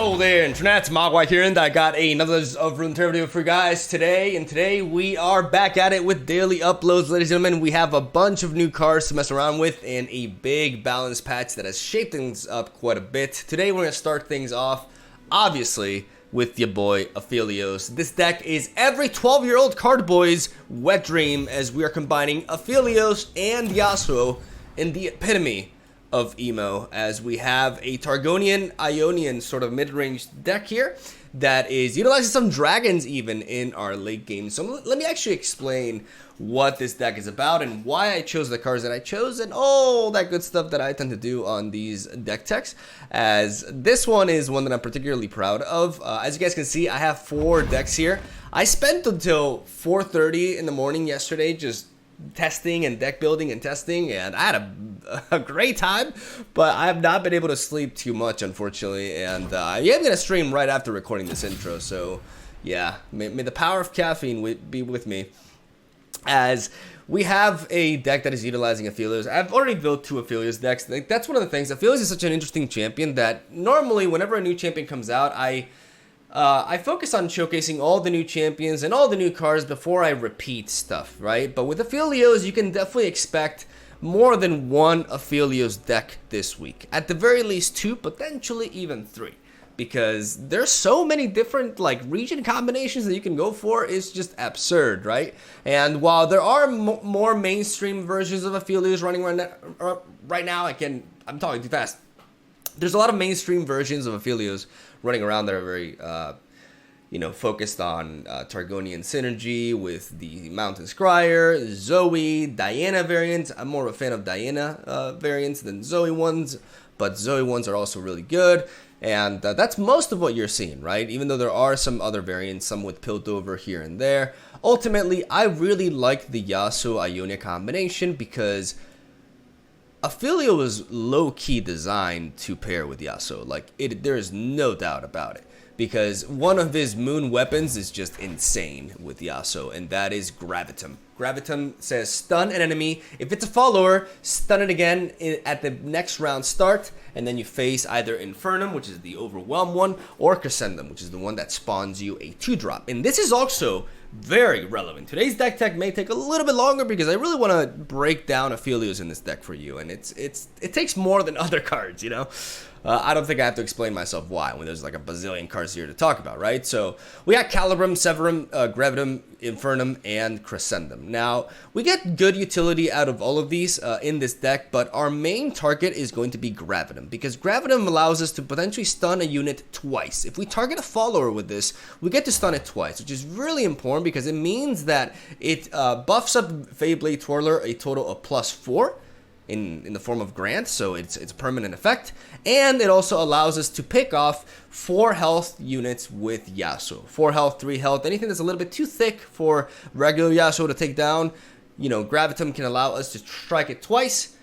Hello there, Internet. MegaMogwai here, and I got another of Runeterra video for you guys today. And today we are back at it with daily uploads, ladies and gentlemen. We have a bunch of new cards to mess around with and a big balance patch that has shaped things up quite a bit. Today we're going to start things off, obviously, with your boy APHELIOS. This deck is every 12-year-old card boy's wet dream, as we are combining APHELIOS and Yasuo in the epitome of emo, as we have a Targonian Ionian sort of mid-range deck here that is utilizing some dragons even in our late game. So let me actually explain what this deck is about and why I chose the cards that I chose and all that good stuff that I tend to do on these deck techs, as this one is one that I'm particularly proud of. As you guys can see, I have 4 decks here. I spent until 4:30 in the morning yesterday just testing and deck building and testing, and I had a great time, but I have not been able to sleep too much, unfortunately, and I am going to stream right after recording this intro, so yeah, may the power of caffeine be with me, as we have a deck that is utilizing APHELIOS. I've already built 2 APHELIOS decks. That's one of the things. APHELIOS is such an interesting champion that normally whenever a new champion comes out, I focus on showcasing all the new champions and all the new cards before I repeat stuff, right? But with APHELIOS, you can definitely expect more than 1 APHELIOS deck this week. At the very least 2, potentially even 3. Because there's so many different region combinations that you can go for. It's just absurd, right? And while there are more mainstream versions of APHELIOS running right now, I'm talking too fast. There's a lot of mainstream versions of APHELIOS running around that are very, focused on Targonian synergy with the Mountain Scryer, Zoe, Diana variants. I'm more of a fan of Diana variants than Zoe ones, but Zoe ones are also really good. And that's most of what you're seeing, right? Even though there are some other variants, some with Piltover here and there. Ultimately, I really like the Yasuo-Ionia combination because APHELIOS was low-key designed to pair with Yasuo. There is no doubt about it. Because one of his moon weapons is just insane with Yasuo, and that is Gravitum. Gravitum says stun an enemy. If it's a follower, stun it again at the next round start, and then you face either Infernum, which is the Overwhelm one, or Crescendum, which is the one that spawns you a 2-drop. And this is also very relevant. Today's deck tech may take a little bit longer because I really want to break down APHELIOS in this deck for you, and it takes more than other cards, you know? I don't think I have to explain myself why when there's like a bazillion cards here to talk about, right? So we got Calibrum, Severum, Gravitum, Infernum, and Crescendum. Now, we get good utility out of all of these in this deck, but our main target is going to be Gravitum, because Gravitum allows us to potentially stun a unit twice. If we target a follower with this, we get to stun it twice, which is really important because it means that it buffs up Feyblade Twirler a total of +4. In the form of Grant, so it's a permanent effect, and it also allows us to pick off 4 health units with Yasuo. 4 health, 3 health, anything that's a little bit too thick for regular Yasuo to take down. Gravitum can allow us to strike it twice,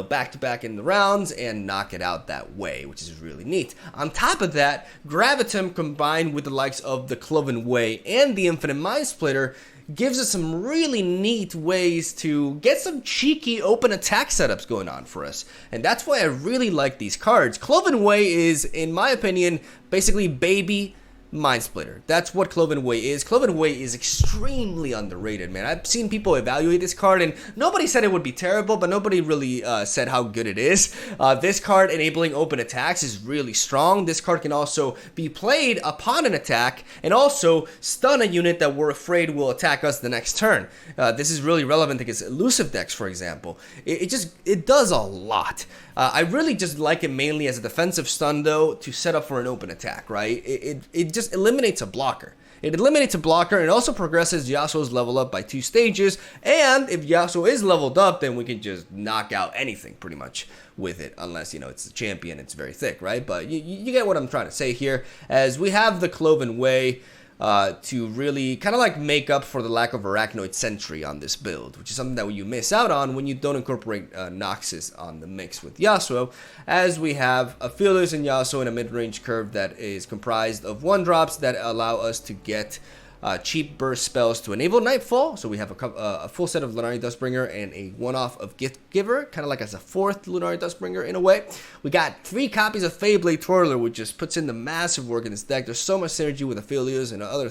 back to back in the rounds and knock it out that way, which is really neat. On top of that, Gravitum combined with the likes of the Cloven Way and the Infinite Mind Splitter gives us some really neat ways to get some cheeky open attack setups going on for us. And that's why I really like these cards. Cloven Way is, in my opinion, basically baby Mind Splitter. That's what Cloven Way is. Cloven Way is extremely underrated, man. I've seen people evaluate this card, and nobody said it would be terrible, but nobody really said how good it is. This card enabling open attacks is really strong. This card can also be played upon an attack, and also stun a unit that we're afraid will attack us the next turn. This is really relevant against elusive decks, for example. It does a lot. I really just like it mainly as a defensive stun, though, to set up for an open attack, right? It just eliminates a blocker. It eliminates a blocker, and it also progresses Yasuo's level up by 2 stages, and if Yasuo is leveled up, then we can just knock out anything, pretty much, with it, unless, it's a champion, it's very thick, right? But you get what I'm trying to say here, as we have the Cloven Way to really kind of make up for the lack of Arachnoid Sentry on this build, which is something that you miss out on when you don't incorporate Noxus on the mix with Yasuo, as we have APHELIOS and Yasuo in a mid-range curve that is comprised of 1-drops that allow us to get cheap burst spells to enable Nightfall. So we have a full set of Lunari Dustbringer and a one-off of Gift Giver, kind of like as a fourth Lunari Dustbringer in a way. We got 3 copies of Feyblade Twirler, which just puts in the massive work in this deck. There's so much synergy with Aphelios and other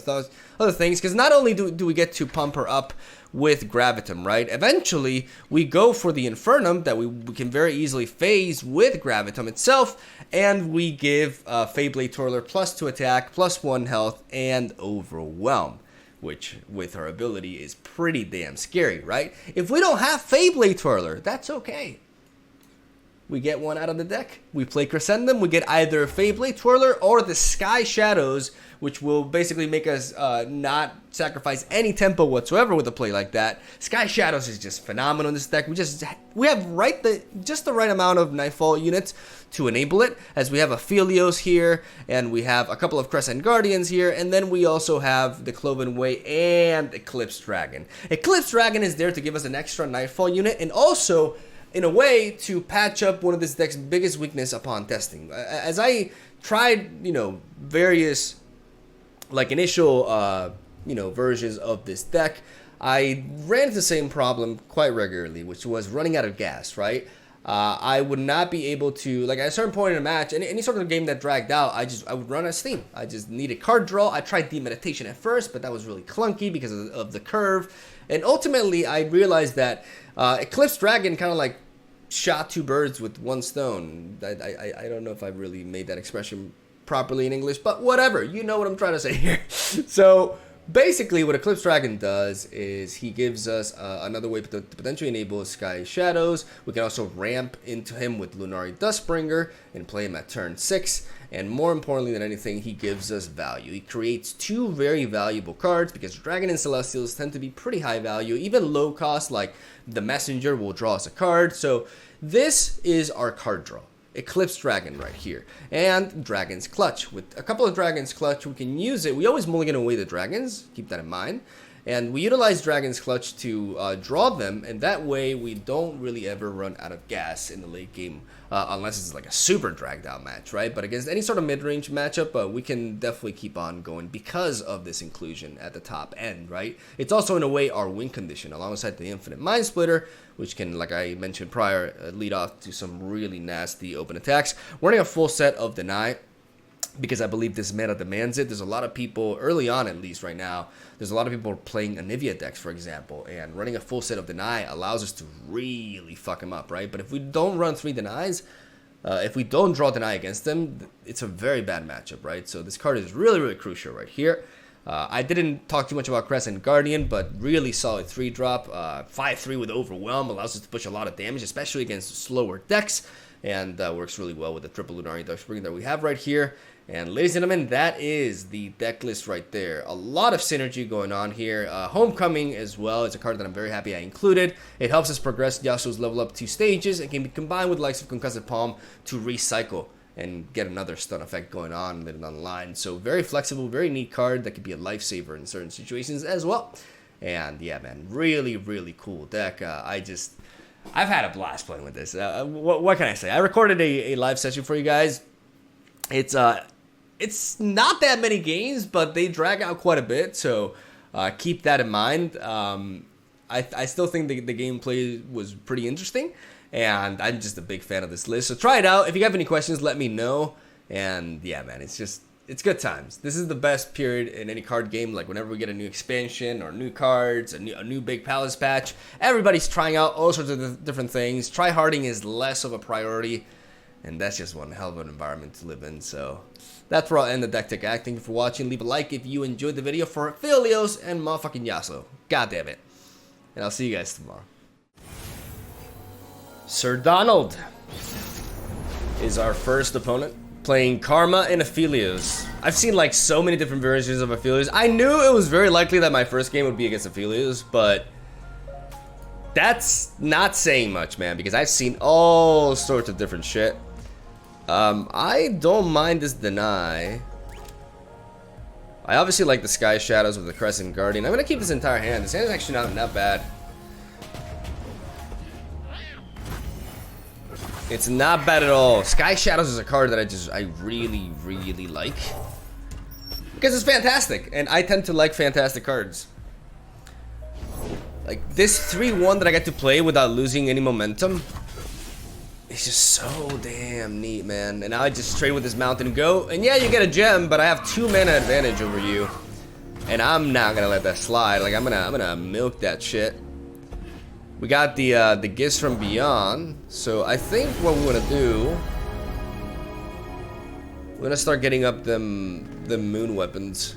things, because not only do we get to pump her up with Gravitum, right? Eventually, we go for the Infernum that we can very easily phase with Gravitum itself, and we give Feyblade Twirler +2 attack, +1 health, and Overwhelm, which with her ability is pretty damn scary, right? If we don't have Feyblade Twirler, that's okay. We get one out of the deck, we play Crescendum, we get either Feyblade Twirler or the Sky Shadows, which will basically make us not sacrifice any tempo whatsoever with a play like that. Sky Shadows is just phenomenal in this deck. We have just the right amount of Nightfall units to enable it, as we have Aphelios here, and we have a couple of Crescent Guardians here, and then we also have the Cloven Way and Eclipse Dragon. Eclipse Dragon is there to give us an extra Nightfall unit, and also in a way to patch up one of this deck's biggest weakness upon testing. As I tried, various initial versions of this deck, I ran into the same problem quite regularly, which was running out of gas, right? I would not be able to, at a certain point in a match, any sort of game that dragged out, I would run out of steam. I just needed card draw. I tried Demeditation at first, but that was really clunky because of the curve. And ultimately, I realized that Eclipse Dragon kind of shot 2 birds with 1 stone. I don't know if I really made that expression properly in English, but whatever, you know what I'm trying to say here. So basically what Eclipse Dragon does is he gives us another way to potentially enable Sky Shadows. We can also ramp into him with Lunari Dustbringer and play him at turn 6, and more importantly than anything, he gives us value. He creates 2 very valuable cards, because Dragon and Celestials tend to be pretty high value. Even low cost like the Messenger will draw us a card. So this is our card draw. Eclipse Dragon right here, and Dragon's Clutch. With a couple of Dragon's Clutch, we can use it. We always mulligan away the dragons, keep that in mind, and we utilize Dragon's Clutch to draw them, and that way we don't really ever run out of gas in the late game, unless it's like a super dragged out match, right? But against any sort of mid-range matchup, we can definitely keep on going because of this inclusion at the top end, right? It's also in a way our win condition, alongside the Infinite Mind Splitter, which can, like I mentioned prior, lead off to some really nasty open attacks. We're running a full set of Deny, because I believe this meta demands it. There's a lot of people, early on at least right now, there's a lot of people playing Anivia decks, for example, and running a full set of Deny allows us to really fuck them up, right? But if we don't run 3 Denies, if we don't draw Deny against them, it's a very bad matchup, right? So this card is really, really crucial right here. I didn't talk too much about Crescent Guardian, but really solid 3-drop. 5-3 with Overwhelm allows us to push a lot of damage, especially against slower decks, and works really well with the triple Lunari Dustbringer that we have right here. And ladies and gentlemen, that is the deck list right there. A lot of synergy going on here. Homecoming as well is a card that I'm very happy I included. It helps us progress Yasuo's level up 2 stages and can be combined with the likes of Concussive Palm to recycle and get another stun effect going on later down the line. So very flexible, very neat card that could be a lifesaver in certain situations as well. And yeah, man, really, really cool deck. I've had a blast playing with this. What can I say? I recorded a live session for you guys. It's not that many games, but they drag out quite a bit, so keep that in mind. I still think the gameplay was pretty interesting, and I'm just a big fan of this list. So try it out. If you have any questions, let me know. And yeah, man, it's good times. This is the best period in any card game. Like whenever we get a new expansion or new cards, a new big palace patch, everybody's trying out all sorts of different things. Tryharding is less of a priority, and that's just one hell of an environment to live in. So that's where I'll end the deck tech act. Thank you for watching. Leave a like if you enjoyed the video for Aphelios and motherfucking Yasuo. God damn it. And I'll see you guys tomorrow. Sir Donald is our first opponent, playing Karma and Aphelios. I've seen like so many different versions of Aphelios. I knew it was very likely that my first game would be against Aphelios, but that's not saying much, man, because I've seen all sorts of different shit. I don't mind this Deny. I obviously like the Sky Shadows with the Crescent Guardian. I'm gonna keep this entire hand. This hand is actually not bad. It's not bad at all. Sky Shadows is a card that I really, really like. because it's fantastic, and I tend to like fantastic cards. Like this 3-1 that I get to play without losing any momentum. It's just so damn neat, man. And now I just trade with this mountain and go. And yeah, you get a gem, but I have 2 mana advantage over you. And I'm not gonna let that slide. Like I'm gonna milk that shit. We got the gifts from beyond. So I think what we wanna do, we're gonna start getting up the moon weapons.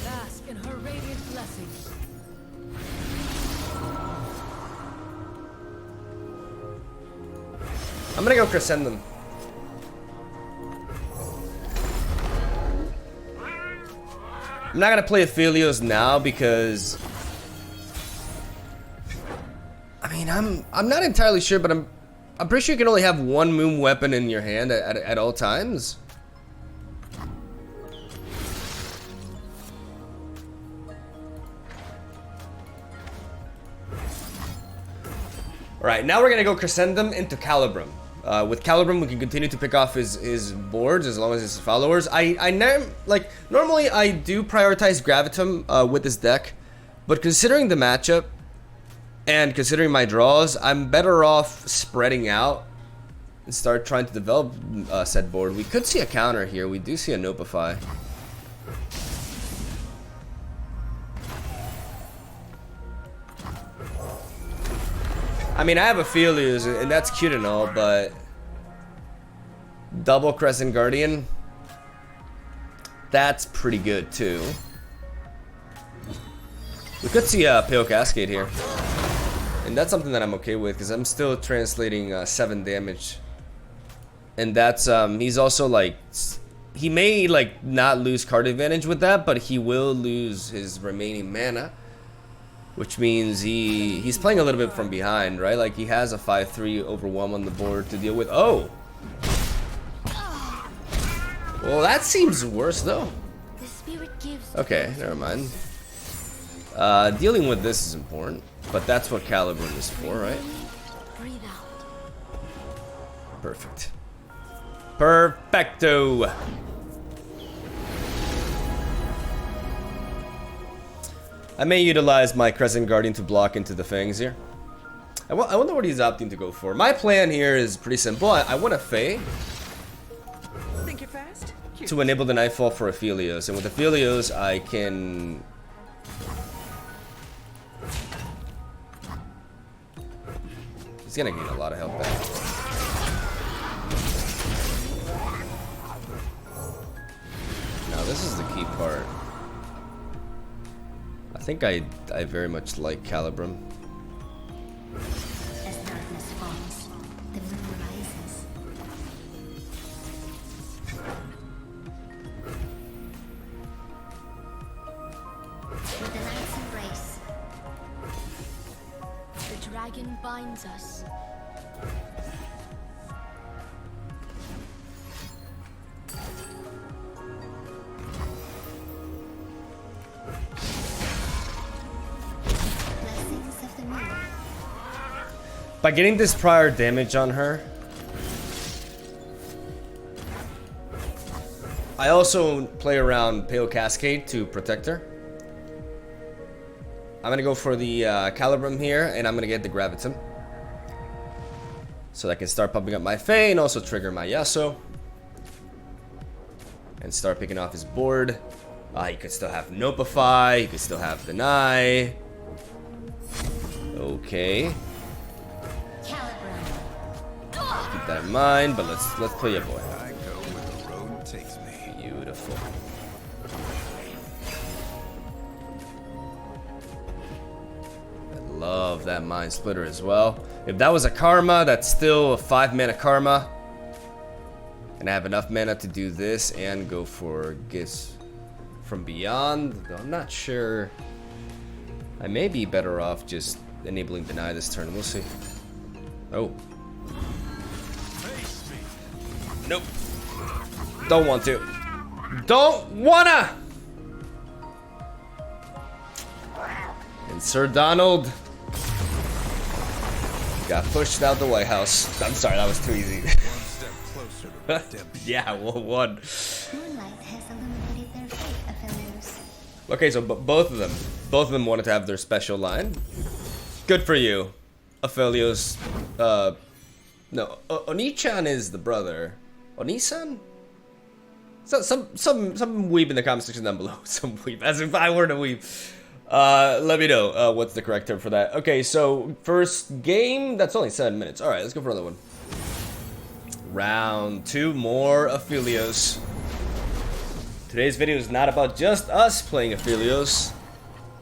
Bask in her radiant blessings. I'm gonna go Crescendum. I'm not gonna play Aphelios now because I mean I'm not entirely sure, but I'm pretty sure you can only have 1 moon weapon in your hand at all times. Alright, now we're gonna go Crescendum into Calibrum. With Calibrum, we can continue to pick off his boards as long as his followers. Normally I do prioritize Gravitum with this deck, but considering the matchup and considering my draws, I'm better off spreading out and start trying to develop said board. We could see a counter here. We do see a Nopify. I mean, I have Aphelios, and that's cute and all, but double Crescent Guardian, that's pretty good too. We could see a Pale Cascade here, and that's something that I'm okay with because I'm still translating 7 damage, and that's he's also like, he may like not lose card advantage with that, but he will lose his remaining mana. Which means he's playing a little bit from behind, right? Like he has a 5/3 overwhelm on the board to deal with. Oh! Well, that seems worse though. Okay, never mind. Dealing with this is important, but that's what Calibrum is for, right? Perfect. Perfecto! I may utilize my Crescent Guardian to block into the Fangs here. I wonder what he's opting to go for. My plan here is pretty simple. I want a Fae to enable the Nightfall for Aphelios. And with Aphelios, I can... He's gonna gain a lot of health back. Now this is the key part. I think I very much like Calibrum. As darkness falls, the moon rises. With the night's embrace, The dragon binds us. blessings of the moon. By getting this prior damage on her, I also play around Pale Cascade to protect her. I'm gonna go for the Calibrum here, and I'm gonna get the Gravitum, so that I can start pumping up my Fae and also trigger my Yasuo and start picking off his board. You could still have Nopify, you could still have Deny. Okay. Keep that in mind, but let's play your boy. I go where the road takes me. Beautiful. I love that Mind Splitter as well. If that was a Karma, that's still a 5 mana Karma. And I have enough mana to do this and go for Gifts from Beyond. Though I'm not sure. I may be better off just enabling Deny this turn. We'll see. Oh. Nope. Don't want to. Don't wanna! And Sir Donald got pushed out the White House. I'm sorry, that was too easy. One step closer to redemption. Yeah, well, one. Moonlight has a Okay, so both of them wanted to have their special line. Good for you, Aphelios. No, Oni-chan is the brother. Oni-san? So some weeb in the comment section down below. Some weeb, as if I were to weeb. Let me know what's the correct term for that. Okay, so first game. That's only 7 minutes. All right, let's go for another one. Round 2, more Aphelios. Today's video is not about just us playing Aphelios.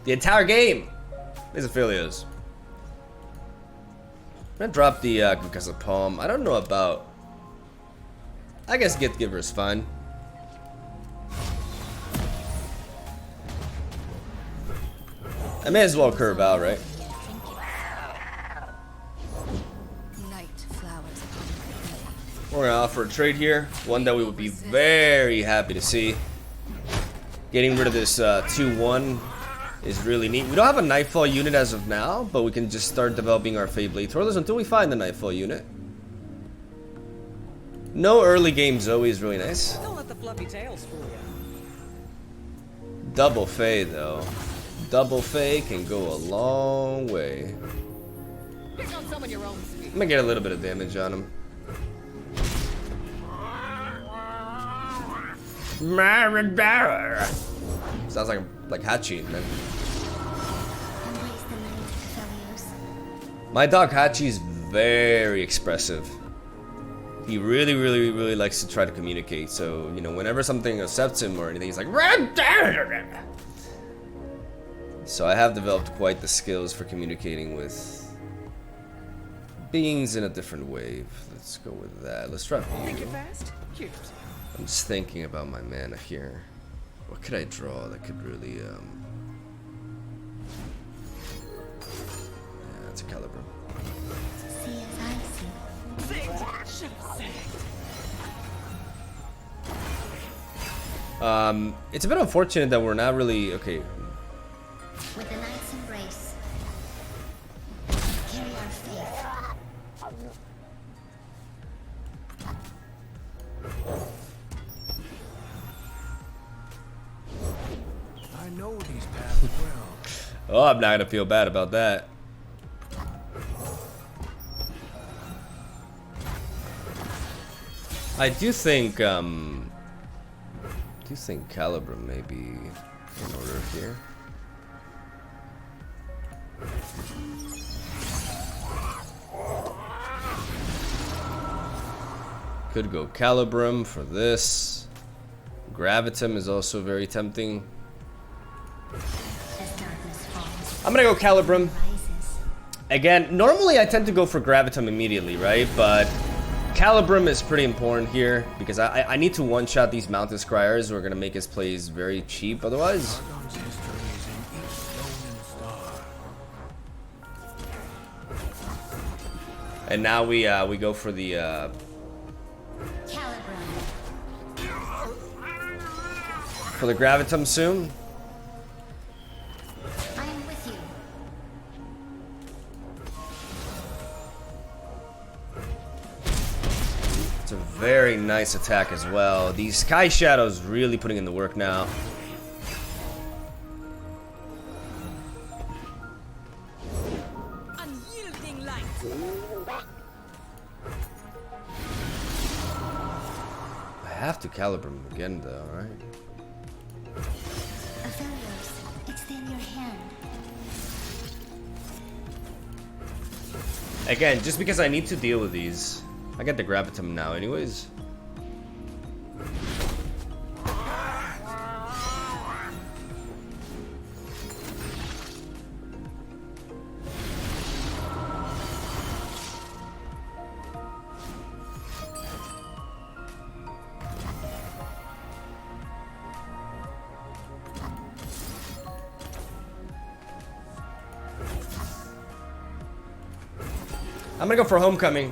The entire game is Aphelios. I'm gonna drop the because of Palm. I don't know about. I guess Get Giver is fine. I may as well curve out, right? We're gonna offer a trade here, one that we would be very happy to see. Getting rid of this 2-1 is really neat. We don't have a Nightfall unit as of now, but we can just start developing our Fade Blade Twirlers until we find the Nightfall unit. No early game Zoe is really nice. Don't let the fluffy tails fool you. Double Fade though. Double Fade can go a long way. Pick on some of your own speed. I'm gonna get a little bit of damage on him. Sounds like Hachi, man. Embrace the night, Aphelios. My dog Hachi is very expressive. He really likes to try to communicate. So, you know, whenever something accepts him or anything, he's like. So I have developed quite the skills for communicating with beings in a different wave. Let's go with that. Let's try. Think it fast? Cute. I'm just thinking about my mana here. What could I draw that could really yeah, it's a caliber. See as I see. Should have said. It's a bit unfortunate that we're not really okay. With the night's embrace, carry our faith. I know these paths well. Oh, I'm not gonna feel bad about that. I do think Calibre may be in order here. Could go Calibrum for this. Gravitum is also very tempting. As darkness falls, I'm gonna go Calibrum. rises. Again, normally I tend to go for Gravitum immediately, right? But Calibrum is pretty important here because I need to one-shot these Mountain Scryers who are gonna make his plays very cheap otherwise. Argon's history is in each stone and star. And now we go for the Gravitum soon. I am with you. It's a very nice attack as well. These Sky Shadows really putting in the work now. Unyielding light. I have to Calibrum again though, right? Aphelios, extend your hand. Again, just because I need to deal with these. I get the Gravitum now anyways. I'm gonna go for Homecoming.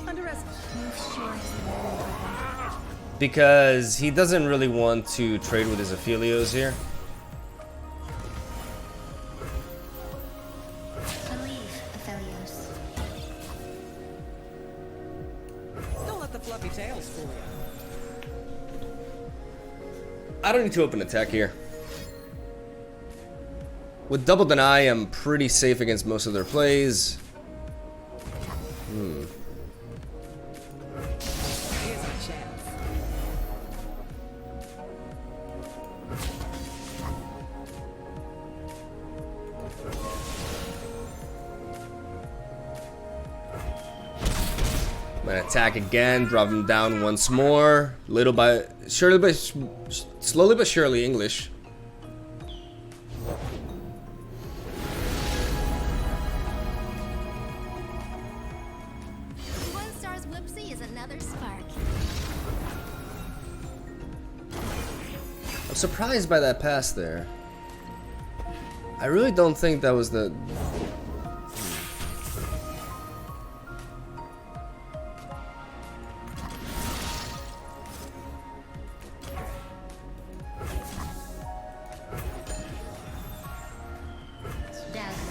Underestimate. Move sure as the moon, brother. Because he doesn't really want to trade with his Aphelios here. Believe, Aphelios. Don't let the fluffy tails fool I don't need to open attack here. With double deny, I'm pretty safe against most of their plays. Here's a chance. I'm gonna attack again, drop him down once more. Little by surely, but slowly but surely. English. One star's whoopsie is another spark. I'm surprised by that pass there. I really don't think that was the.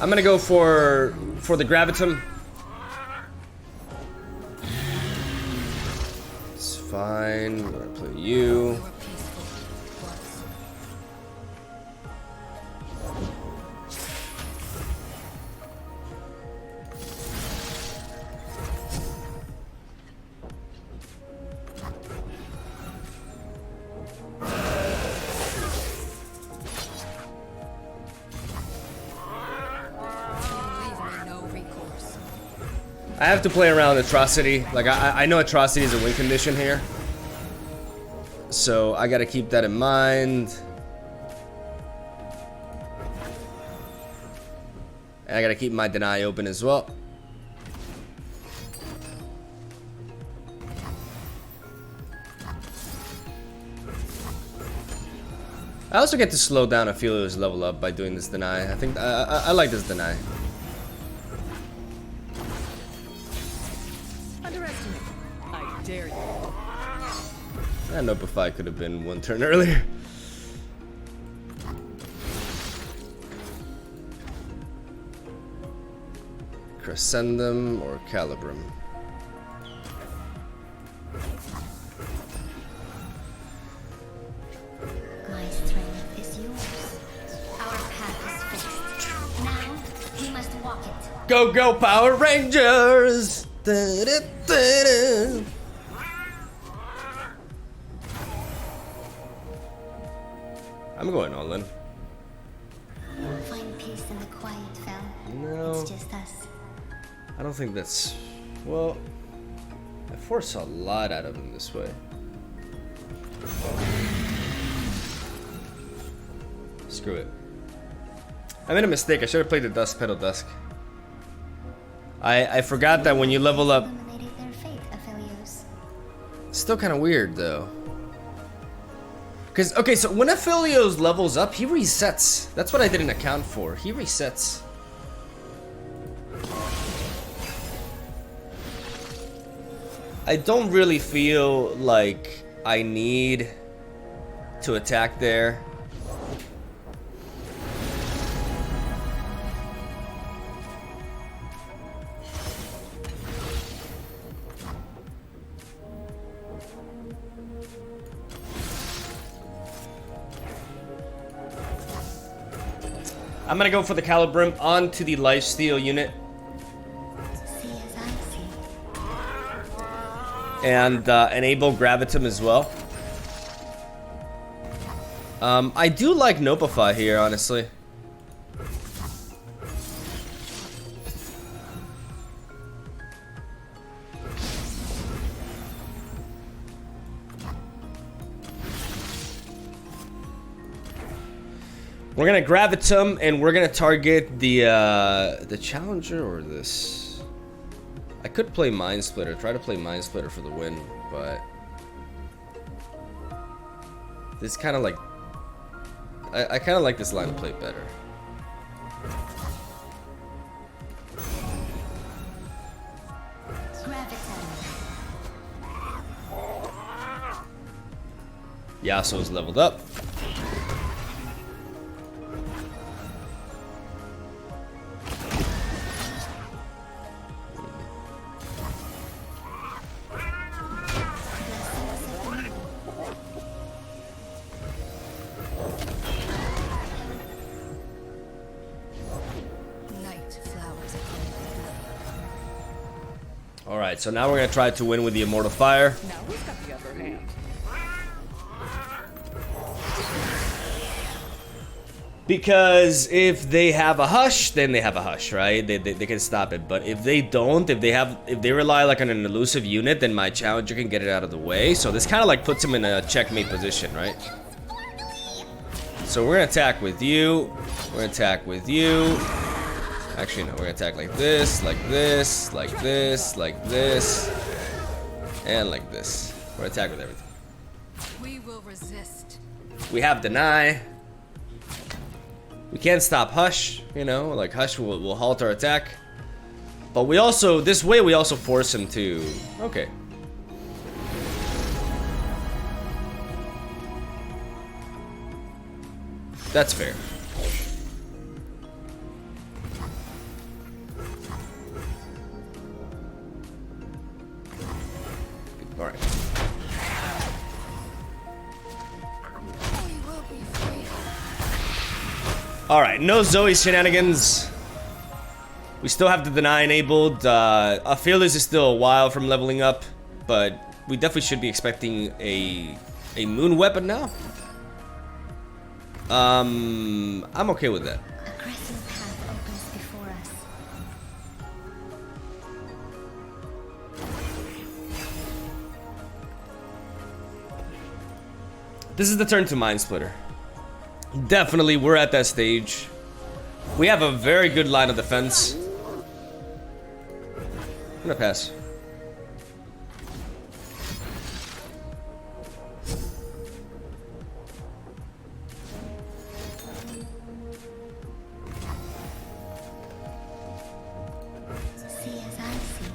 I'm gonna go for the gravitum. It's fine. We're gonna play you. I have to play around Atrocity. Like, I know Atrocity is a win condition here. So, I gotta keep that in mind. And I gotta keep my deny open as well. I also get to slow down APHELIOS level up by doing this deny. I think I like this deny. Underestimate. I dare you. And Opify could have been one turn earlier. Crescendum or Calibrum. My strength is yours. Our path is fixed. Now, we must walk it. Go, go, Power Rangers! Da-da-da-da. I'm going all in. Find peace in the quiet, Fel. No. It's just us. I don't think that's... Well, I force a lot out of him this way. Screw it. I made a mistake. I should have played the Dusk Petal Dusk. I forgot that when you level up... Eliminated their fate, APHELIOS. It's still kind of weird, though. Because, okay, so when APHELIOS levels up, he resets. That's what I didn't account for. He resets. I don't really feel like I need to attack there. I'm gonna go for the Calibrum onto the lifesteal unit. See as I see. And enable Gravitum as well. I do like Nopify here, honestly. We're gonna Gravitum and we're gonna target the Challenger or this. I could play Mind Splitter, try to play Mind Splitter for the win, but this kind of like I kind of like this line of play better. Yasuo's leveled up. Alright, so now we're gonna try to win with the Immortal Fire. Now who's got the upper hand? Because if they have a hush, then they have a hush, right? They can stop it. But if they don't, if they rely like on an elusive unit, then my challenger can get it out of the way. So this kind of like puts him in a checkmate position, right? So we're gonna attack with you. We're gonna attack with you. Actually, no, we're gonna attack like this, like this, like this, like this, and like this. We're gonna attack with everything. We will resist. We have deny. We can't stop Hush, you know, like Hush will halt our attack. But we also, this way we also force him to, okay. That's fair. All right. Alright, no Zoe shenanigans. We still have the deny enabled. APHELIOS is still a while from leveling up, but we definitely should be expecting a moon weapon now. I'm okay with that. A crescent path opens before us. This is the turn to Mind Splitter. Definitely, we're at that stage. We have a very good line of defense. I'm gonna pass. See as I see.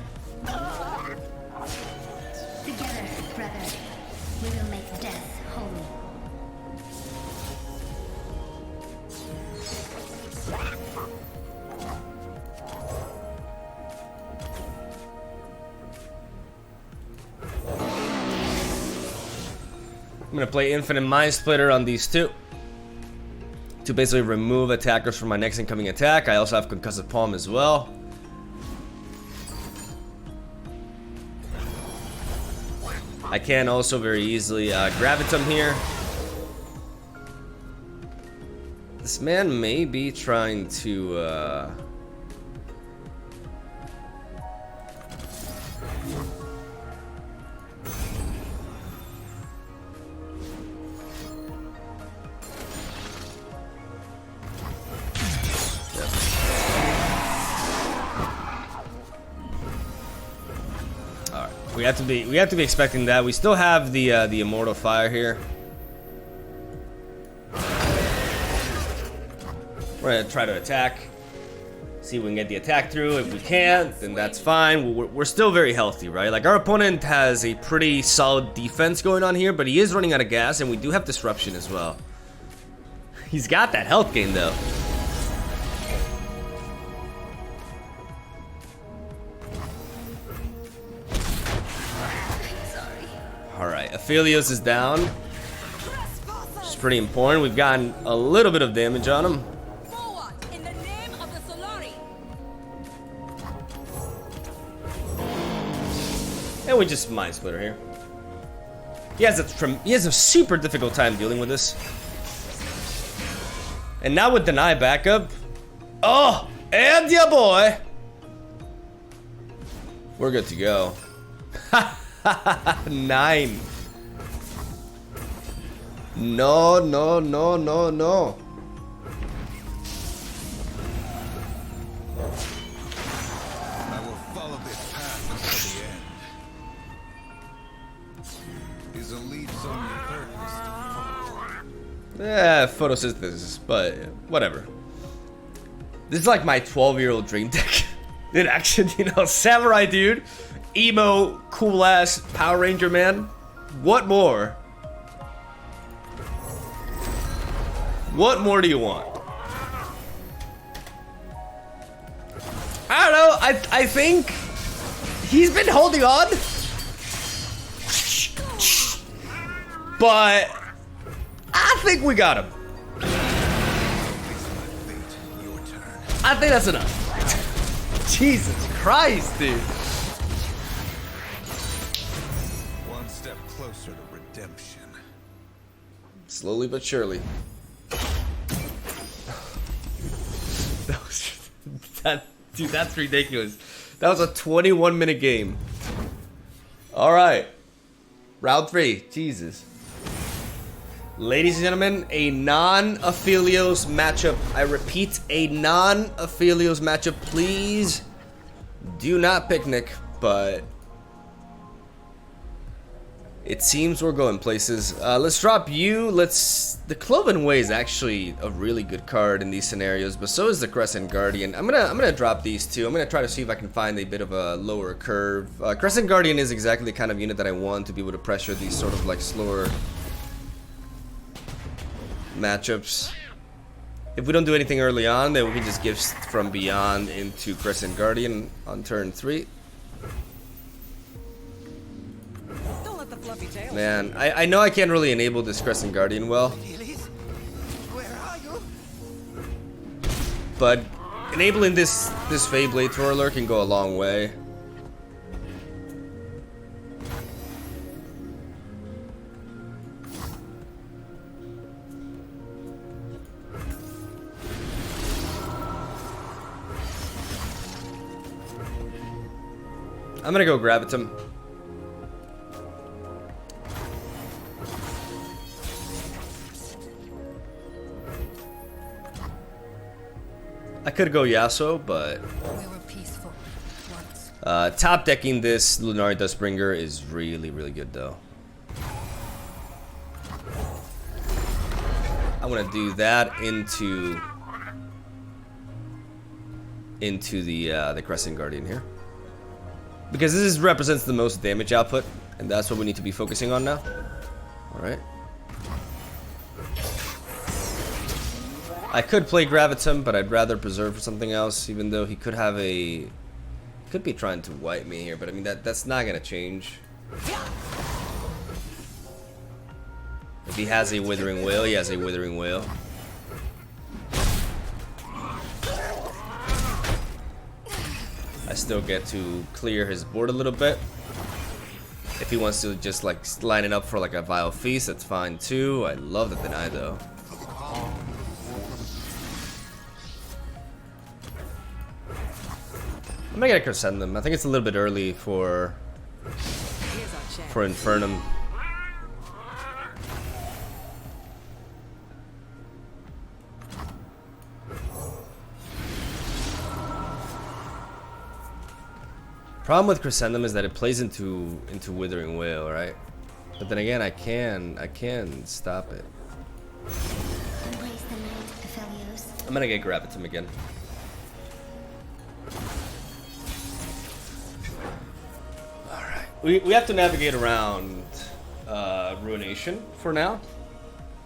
Together, brother, we will make death holy. I'm gonna play Infinite Mind Splitter on these two to basically remove attackers from my next incoming attack. I also have Concussive Palm as well. I can also very easily Gravitum here. This man may be trying to We have to be expecting that. We still have the Immortal Fire here. We're gonna try to attack. See if we can get the attack through. If we can't, then that's fine. We're still very healthy, right? Like, our opponent has a pretty solid defense going on here, but he is running out of gas, and we do have disruption as well. He's got that health gain though. Alright, APHELIOS is down, which is pretty important. We've gotten a little bit of damage on him. Forward in the name of the Solari. And we just Mind Splitter here. He has a super difficult time dealing with this. And now with Deny backup. Oh, and yeah boy. We're good to go. 9. No, no, no, no, no. I will follow this path until the end. His elite only purpose. Photosynthesis, but whatever. This is like my 12-year-old dream deck in action, you know, samurai dude. Emo, cool ass Power Ranger man. What more? What more do you want? I don't know. I think he's been holding on, but I think we got him. I think that's enough. Jesus Christ, dude. Slowly but surely. That was dude, that's ridiculous. That was a 21-minute game. All right, round 3. Jesus. Ladies and gentlemen, a non-Aphelios matchup. I repeat, a non-Aphelios matchup. Please do not picnic, but it seems we're going places. Let's drop you. The Cloven Way is actually a really good card in these scenarios, but so is the Crescent Guardian. I'm gonna drop these two. I'm gonna try to see if I can find a bit of a lower curve. Crescent Guardian is exactly the kind of unit that I want to be able to pressure these sort of like slower matchups. If we don't do anything early on, then we can just give from beyond into Crescent Guardian on turn 3. Don't let the fluffy tail. Man, I know I can't really enable this Crescent Guardian well, Where are you? but enabling this Feyblade Twirler can go a long way. I'm gonna go Gravitum. I could go Yasuo, but We were peaceful once. top decking this Lunari Dustbringer is really, really good though. I'm gonna do that into the Crescent Guardian here, because this represents the most damage output, and that's what we need to be focusing on now. All right. I could play Gravitum, but I'd rather preserve for something else, even though he could have could be trying to wipe me here, but I mean that's not gonna change. If he has a Withering Wail, he has a Withering Wail. I still get to clear his board a little bit. If he wants to just like line it up for like a Vile Feast, that's fine too. I love the deny though. I'm gonna get a Crescendum. I think it's a little bit early for Infernum. Problem with Crescendum is that it plays into Withering Wail, right? But then again, I can stop it. Embrace the night, Aphelios. I'm gonna get Gravitum again. Alright. We have to navigate around Ruination for now,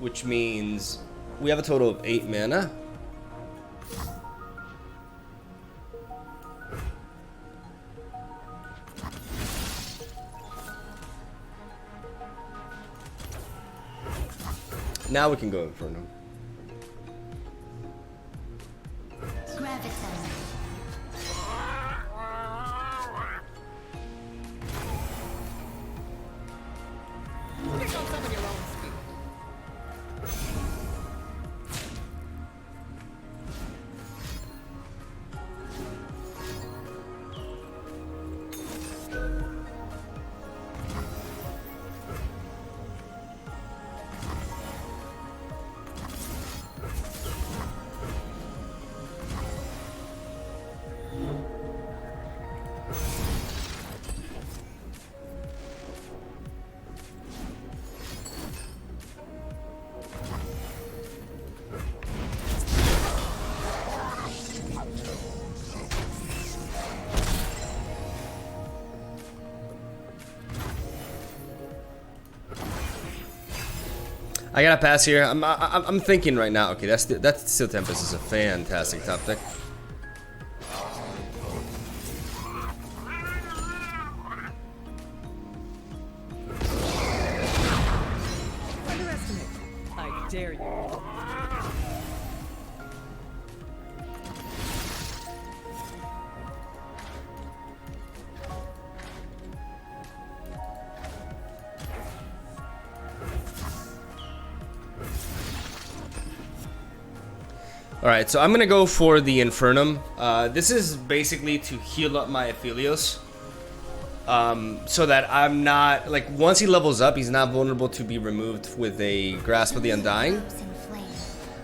which means we have a total of 8 mana. Now we can go Infernum. Graviton. Pick on some of your own speed. I gotta pass here. I'm thinking right now. Okay, that's Steel Tempest is a fantastic top deck. Underestimate. I dare you. Alright, so I'm gonna go for the Infernum. This is basically to heal up my Aphelios. So that I'm not, like, once he levels up, he's not vulnerable to be removed with a Grasp of the Undying.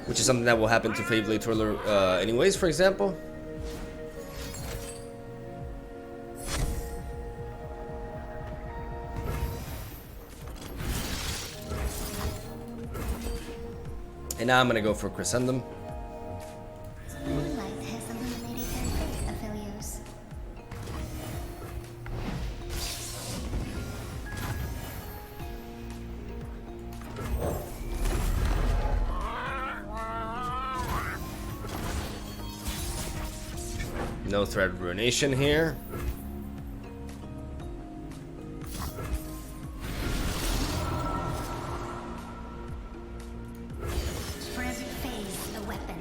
Which is something that will happen to Feyblade Twirler anyways, for example. And now I'm gonna go for Crescendum. Moonlight has illuminated their foot, Aphelios. No threat of Ruination here. For every phase, a weapon.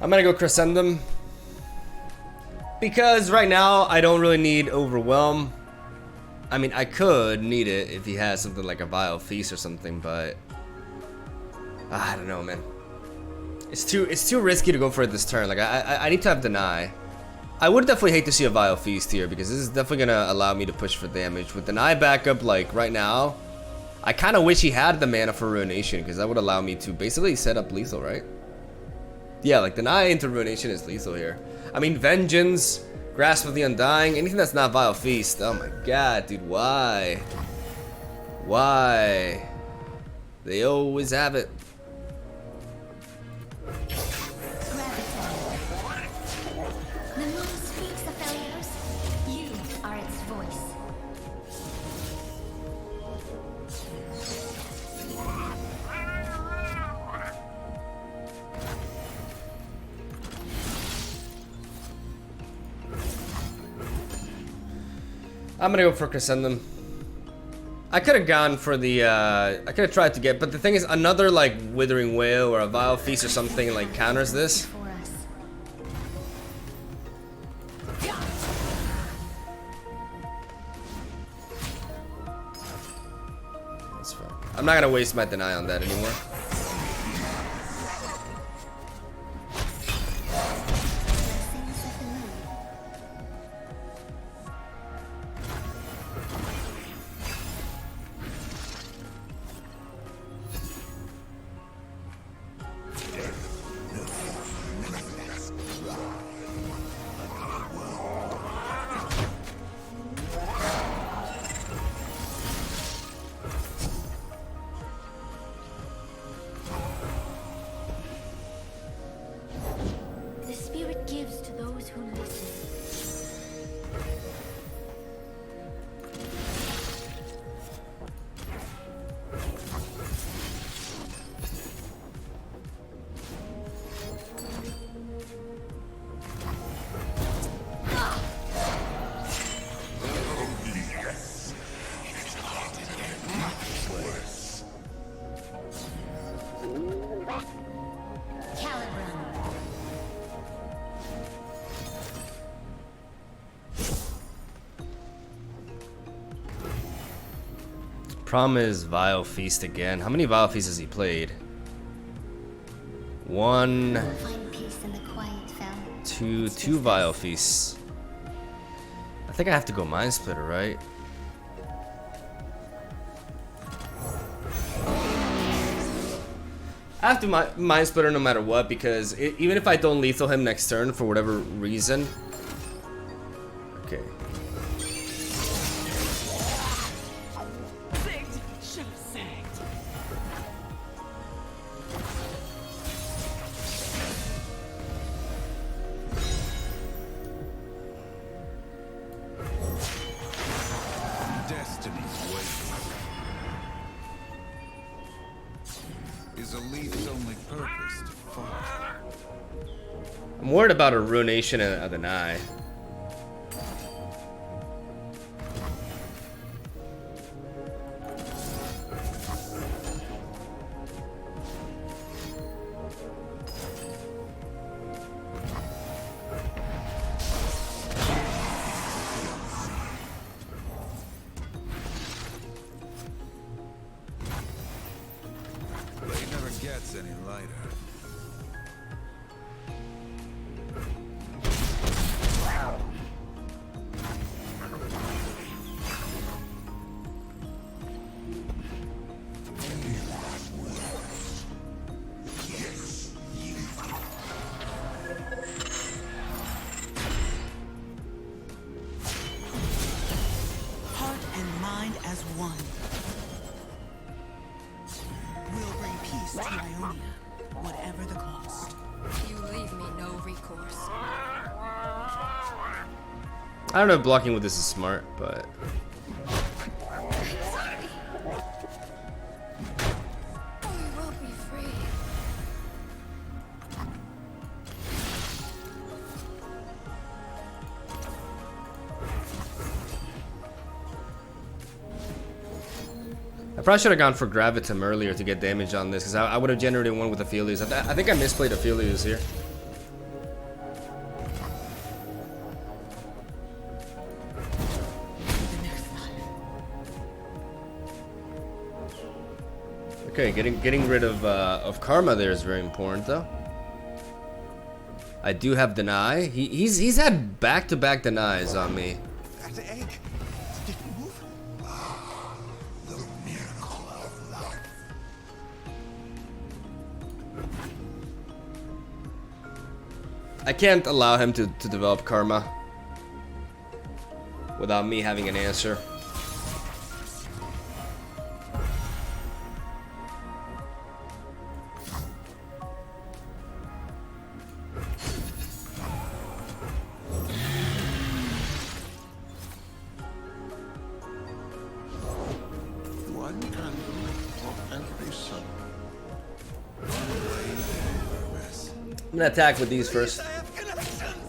I'm gonna go Crescendum. Because right now, I don't really need Overwhelm. I mean, I could need it if he has something like a Vile Feast or something, but... I don't know, man. It's too risky to go for it this turn. Like, I need to have Deny. I would definitely hate to see a Vile Feast here, because this is definitely gonna allow me to push for damage. With Deny backup, like, right now, I kind of wish he had the mana for Ruination, because that would allow me to basically set up lethal, right? Yeah, like, Deny into Ruination is lethal here. I mean, Vengeance, Grasp of the Undying, anything that's not Vile Feast. Oh my god, dude, why? Why? They always have it. The moon speaks, Aphelios. You are its voice. I'm gonna go for Crescendum. I could have gone for the, I could have tried to get, but the thing is, another, like, Withering Wail or a Vile Feast or something, like, counters this. For us. That's fair. I'm not gonna waste my Deny on that anymore. Blessings of the moon. The spirit gives to those who listen. Calibrum. Problem is Vile Feast again. How many Vile Feasts has he played? One, Find peace in the quiet valley. two Vile Feasts. I think I have to go Mind Splitter, right? I have to Mind Splitter no matter what, because even if I don't lethal him next turn for whatever reason. Okay. Zigged. Should have sagged. Destiny's waiting. Is a leaf's only purpose to fall? I'm worried about a Ruination and a Deny. fighter. Heart and mind as one. We'll bring peace to Ionia, whatever the cost. You leave me no recourse. I don't know if blocking with this is smart, but We will be free. I probably should have gone for Gravitum earlier to get damage on this, because I would have generated one with Aphelios. I think I misplayed Aphelios here. The next one. Okay, getting rid of Karma there is very important, though. I do have deny. He's had back-to-back denies on me. That egg. Did it move? The miracle of life. I can't allow him to develop Karma without me having an answer. One candle for every sun. One blade for rest. I'm gonna attack with these first. I have connections.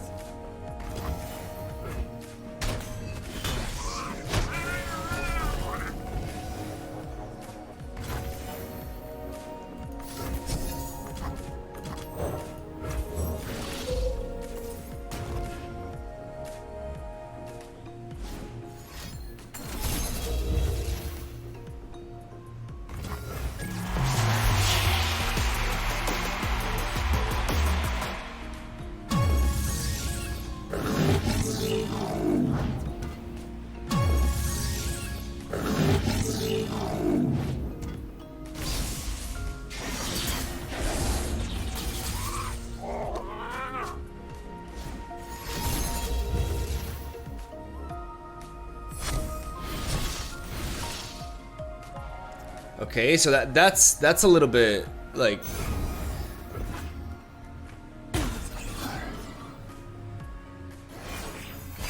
Okay, so that's a little bit like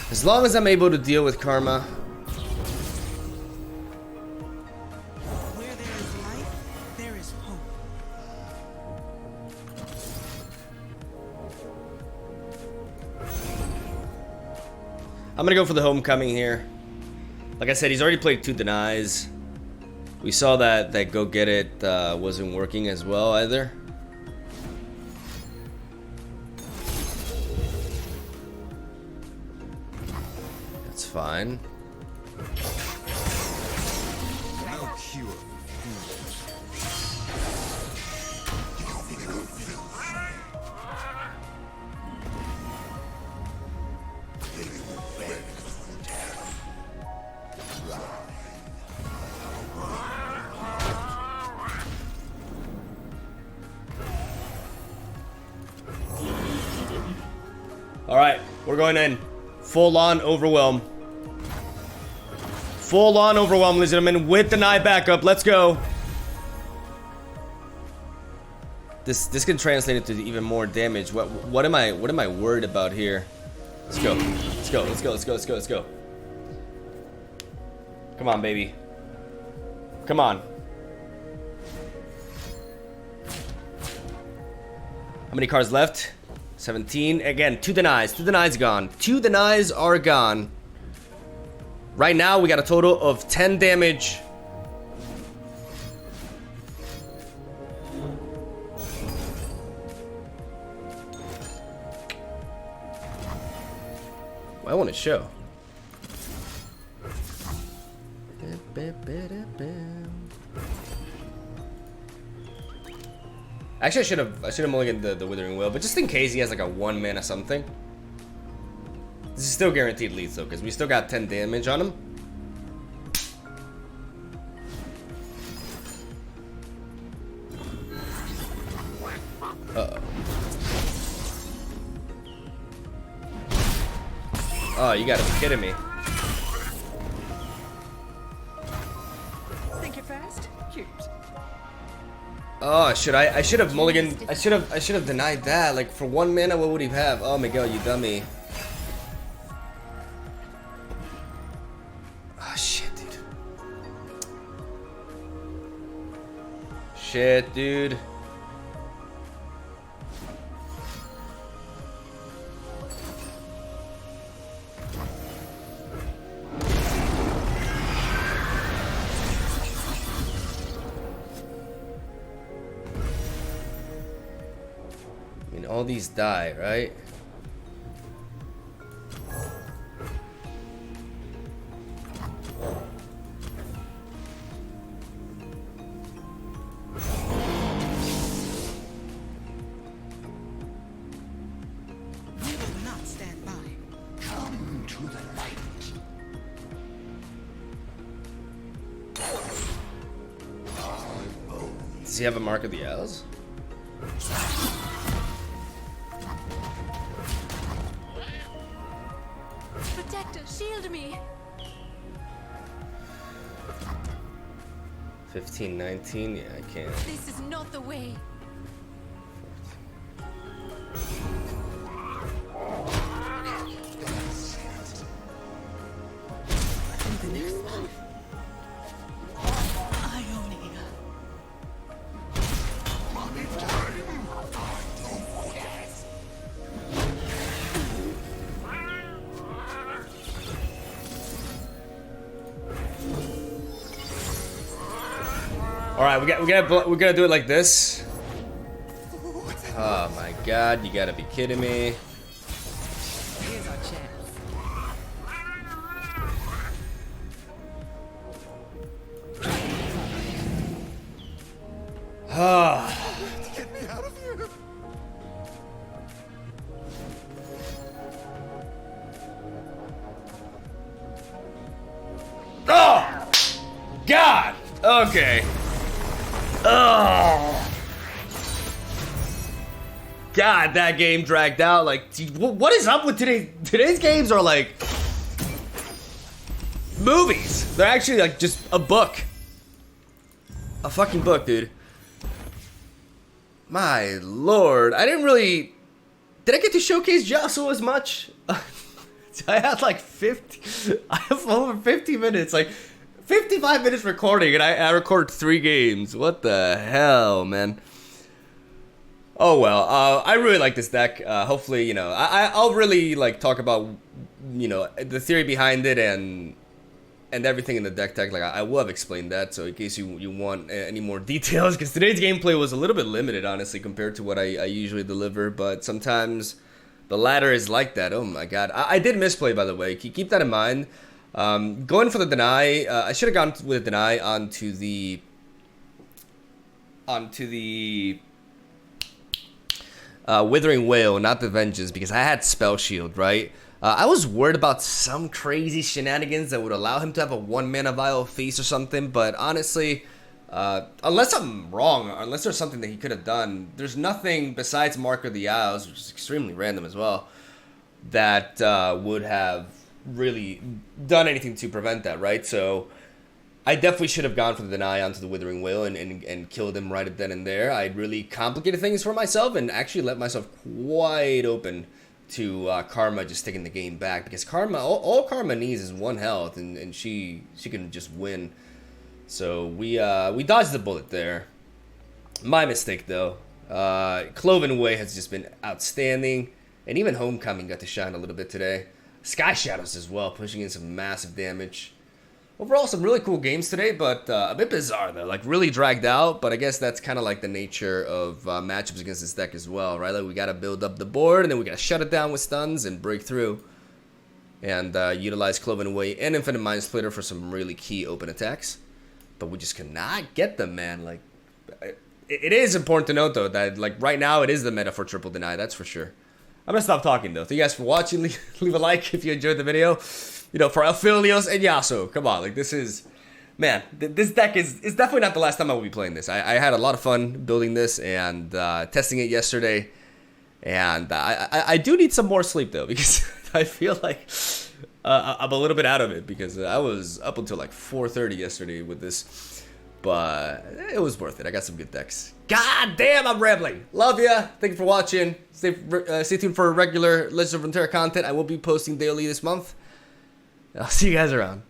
as long as I'm able to deal with Karma. Where there is life, there is hope. I'm gonna go for the homecoming here. Like I said, he's already played 2 denies. We saw that go get it wasn't working as well either. That's fine. No cure. All right, we're going in. Full on overwhelm. Full on overwhelm, ladies and gentlemen, with deny backup. Let's go. This can translate into even more damage. What am I worried about here? Let's go. Let's go. Let's go. Let's go. Let's go. Let's go. Come on, baby. Come on. How many cards left? 17. Again, 2 denies. 2 denies gone. 2 denies are gone. Right now, we got a total of 10 damage. Well, I want to show. Actually, I should have mulliganed the Withering Wail, but just in case he has like a 1 mana something. This is still guaranteed leads though, because we still got 10 damage on him. Uh-oh. Oh, you gotta be kidding me. Think it fast? Cute. Oh, I should have mulliganed. I should have denied that. Like for 1 mana, what would he have? Oh my god, you dummy. Oh shit, dude. Shit, dude. I mean, all these die, right? We will not stand by. Come to the light. Does he have a Mark of the Owls? Protector, shield me. 15, 19? Yeah, I can't. This is not the way. In the next life. Ionia. All right, we gotta do it like this. Oh my god, you gotta be kidding me. Here's our chance. Get me out of here. Oh! God! Okay. Oh! God, that game dragged out. Like, what is up with today? Today's games are like movies. They're actually like just a book. A fucking book, dude. My lord. I didn't really... Did I get to showcase Yasuo as much? I had like 50... I have over 50 minutes. Like, 55 minutes recording, and I recorded 3 games. What the hell, man? Oh, well. I really like this deck. Hopefully, you know... I'll really, like, talk about, you know, the theory behind it and everything in the deck tech. Like, I will have explained that, so in case you want any more details, because today's gameplay was a little bit limited, honestly, compared to what I usually deliver, but sometimes the ladder is like that. Oh my god. I did misplay, by the way. Keep that in mind. Going for the deny, I should have gone with a deny onto the Withering Wail, not the Vengeance, because I had Spell Shield, right? I was worried about some crazy shenanigans that would allow him to have a 1 mana vial face or something, but honestly, unless I'm wrong, or unless there's something that he could have done, there's nothing besides Mark of the Owls, which is extremely random as well, that would have really done anything to prevent that, right? So I definitely should have gone for the deny onto the Withering Wail and killed him right then and there. I really complicated things for myself and actually let myself quite open to Karma just taking the game back, because Karma, all Karma needs is 1 health, and she can just win. So we dodged the bullet there. My mistake though. Cloven Way has just been outstanding, and even Homecoming got to shine a little bit today. Sky Shadows as well, pushing in some massive damage. Overall, some really cool games today, but a bit bizarre though. Like, really dragged out, but I guess that's kind of like the nature of matchups against this deck as well, right? Like, we got to build up the board, and then we got to shut it down with stuns and break through. And utilize Cloven Way and Infinite Mind Splitter for some really key open attacks. But we just cannot get them, man. Like, it is important to note though that like right now it is the meta for triple deny. That's for sure. I'm gonna stop talking though. Thank you guys for watching. Leave a like if you enjoyed the video. You know, for APHELIOS and Yasuo. Come on, like this is, man. This deck is definitely not the last time I will be playing this. I had a lot of fun building this and testing it yesterday, and I do need some more sleep though because I feel like I'm a little bit out of it because I was up until like 4:30 yesterday with this, but it was worth it. I got some good decks. God damn, I'm rambling. Love ya. Thank you for watching. Stay tuned for regular Legends of Runeterra content. I will be posting daily this month. I'll see you guys around.